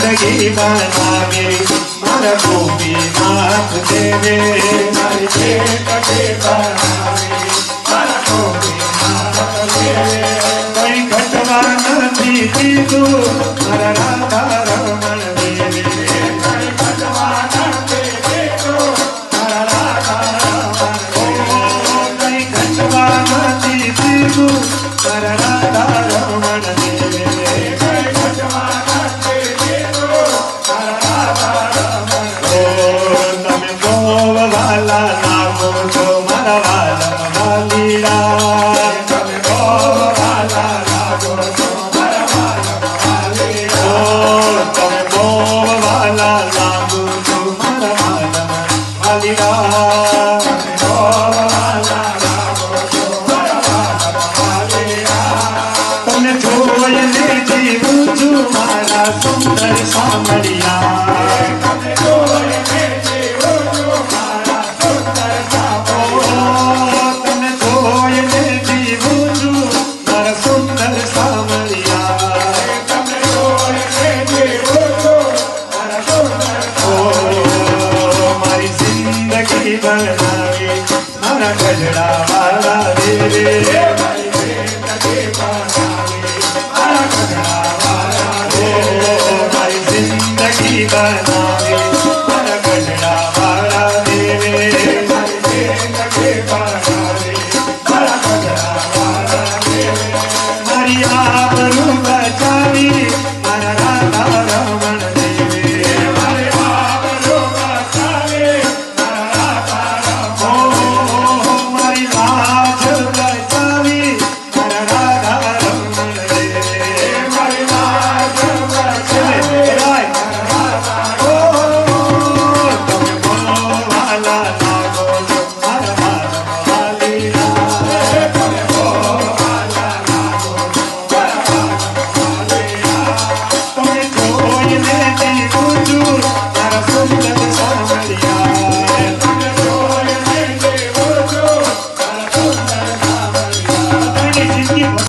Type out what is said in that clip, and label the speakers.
Speaker 1: जिंदगी बनावे मारा गोपीनाथ देवे मारी जिंदगी बनावे मारा गोपीनाथ देवे कई घटवा नहीं दीदू मारा राधा रमण देवे कई घटवा नहीं दीदू मारा राधा रमण कई घटवा नहीं दीदू मारा राधा रमण देवे सुंदर सामरिया तने जोयने जीवुजु मारा सुंदर सामरिया मारी जिंदगी बनावे मारा गजड़ा वाला देवे मारी जिंदगी बनावे मारा गजड़ा वाला जिंदगी बना